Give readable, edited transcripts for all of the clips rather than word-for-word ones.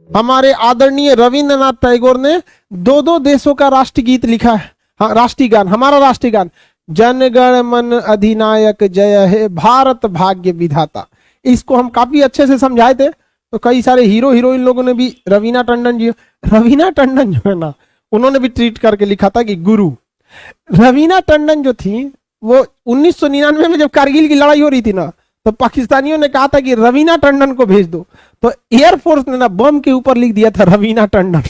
हमारे आदरणीय रविंद्रनाथ टैगोर ने दो दो देशों का राष्ट्रगीत लिखा है। हाँ, राष्ट्रीय गान, हमारा राष्ट्रीय गान, जन गण मन अधिनायक जय हे भारत भाग्य विधाता। इसको हम काफी अच्छे से समझाए थे, तो कई सारे हीरो हीरोइन लोगों ने भी, रवीना टंडन जो है ना, उन्होंने भी ट्वीट करके लिखा था कि गुरु। रवीना टंडन जो थी वो 1999 में जब कारगिल की लड़ाई हो रही थी ना, तो पाकिस्तानियों ने कहा था कि रवीना टंडन को भेज दो, तो एयरफोर्स ने ना बम के ऊपर लिख दिया था रवीना टंडन।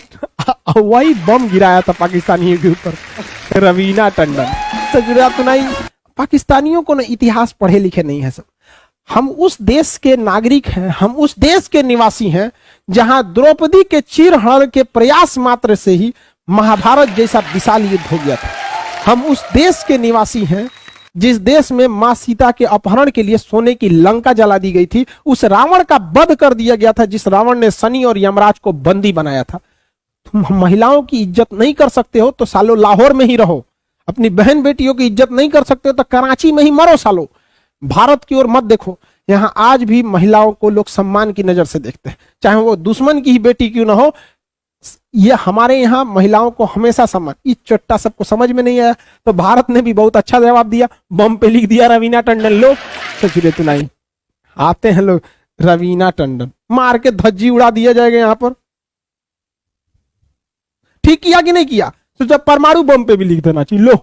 वही बम गिराया था पाकिस्तानियों के ऊपर, रवीना टंडन। तो जरूरत नहीं, पाकिस्तानियों को ना इतिहास पढ़े लिखे नहीं है सब। हम उस देश के नागरिक हैं, हम उस देश के निवासी हैं जहां द्रौपदी के चीरहरण के प्रयास मात्र से ही महाभारत जैसा विशाल युद्ध हो गया था। हम उस देश के निवासी हैं जिस देश में मां सीता के अपहरण के लिए सोने की लंका जला दी गई थी, उस रावण का वध कर दिया गया था जिस रावण ने शनि और यमराज को बंदी बनाया था। तुम महिलाओं की इज्जत नहीं कर सकते हो तो सालो लाहौर में ही रहो, अपनी बहन बेटियों की इज्जत नहीं कर सकते हो तो कराची में ही मरो सालो, भारत की ओर मत देखो। यहाँ आज भी महिलाओं को लोग सम्मान की नजर से देखते हैं, चाहे वो दुश्मन की ही बेटी क्यों ना हो। ये हमारे यहाँ महिलाओं को हमेशा सम्मान, इस चट्टा सबको समझ में नहीं आया तो भारत ने भी बहुत अच्छा जवाब दिया, बम पे लिख दिया रवीना टंडन। लोग सचुरे तो नहीं आते हैं लोग, रवीना टंडन मार के धज्जी उड़ा दिया जाएगा यहाँ पर। ठीक किया कि नहीं किया? तो जब परमाणु बम पे भी लिख देना चाहिए। लो,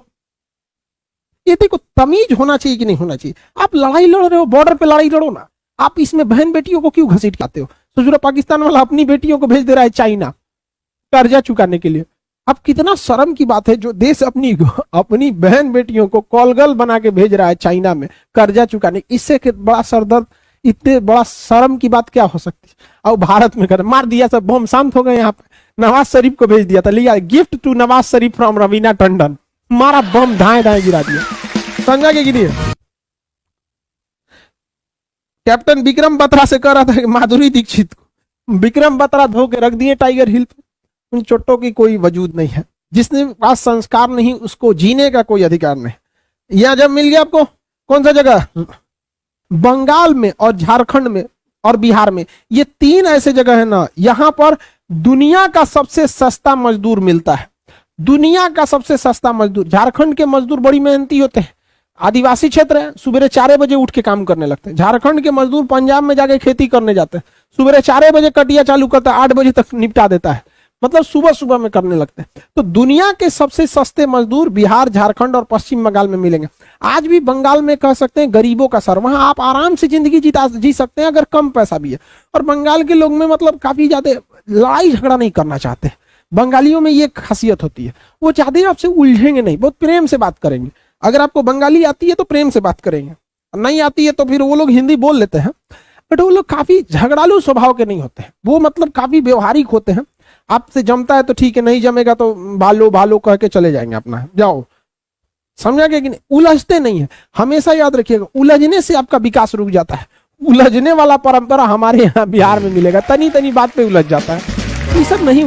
ये देखो तमीज होना चाहिए कि नहीं होना चाहिए। आप लड़ाई लड़ रहे हो, बॉर्डर पे लड़ाई लड़ो ना, आप इसमें बहन बेटियों को क्यों घसीट आते हो? तो पाकिस्तान वाला अपनी बेटियों को भेज दे रहा है चाइना कर्जा चुकाने के लिए। अब कितना शर्म की बात है, जो देश अपनी बहन बेटियों को कॉलगल बना के भेज रहा है चाइना में कर्जा चुकाने, इससे बड़ा सरदर्द, इतने बड़ा शर्म की बात क्या हो सकती है? और भारत में कर मार दिया, सब बम शांत हो गए। यहाँ पे नवाज शरीफ को भेज दिया था, लिया gift to Nawaz Sharif from Raveena Tandon, मारा बम धाए धाए गिरा दिया, समझा के गिरी। कैप्टन विक्रम बत्रा से कह रहा था कि माधुरी दीक्षित को विक्रम बत्रा धो के रख दिए टाइगर हिल पे। उन चोटों की कोई वजूद नहीं है, जिसने पास संस्कार नहीं उसको जीने का कोई अधिकार नहीं। यह जब मिल गया आपको, कौन सा जगह? बंगाल में और झारखंड में और बिहार में, ये तीन ऐसे जगह है ना, यहां पर दुनिया का सबसे सस्ता मजदूर मिलता है। दुनिया का सबसे सस्ता मजदूर। झारखंड के मजदूर बड़ी मेहनती होते हैं, आदिवासी क्षेत्र है, सुबह 4 बजे उठ के काम करने लगते हैं। झारखंड के मजदूर पंजाब में जाके खेती करने जाते हैं, सुबह 4 बजे कटिया चालू करता है, 8 बजे तक निपटा देता है, मतलब सुबह सुबह में करने लगते हैं। तो दुनिया के सबसे सस्ते मजदूर बिहार, झारखंड और पश्चिम बंगाल में मिलेंगे। आज भी बंगाल में कह सकते हैं गरीबों का सर, वहां आप आराम से जिंदगी जी सकते हैं अगर कम पैसा भी है। और बंगाल के लोग में मतलब काफी ज्यादा लड़ाई झगड़ा नहीं करना चाहते। बंगालियों में ये खासियत होती है, वो ज्यादा आपसे उलझेंगे नहीं, बहुत प्रेम से बात करेंगे। अगर आपको बंगाली आती है तो प्रेम से बात करेंगे, नहीं आती है तो फिर वो लोग हिंदी बोल लेते हैं, बट वो लोग काफी झगड़ालू स्वभाव के नहीं होते हैं। वो मतलब काफी व्यवहारिक होते हैं। आपसे जमता है तो ठीक है, नहीं जमेगा तो भालो भालो कह के चले जाएंगे, अपना जाओ, समझा गया कि नहीं? उलझते नहीं है। हमेशा याद रखिएगा, उलझने से आपका विकास रुक जाता है। उलझने वाला परंपरा हमारे यहाँ बिहार में मिलेगा, तनी तनी बात पे उलझ जाता है, ये सब नहीं।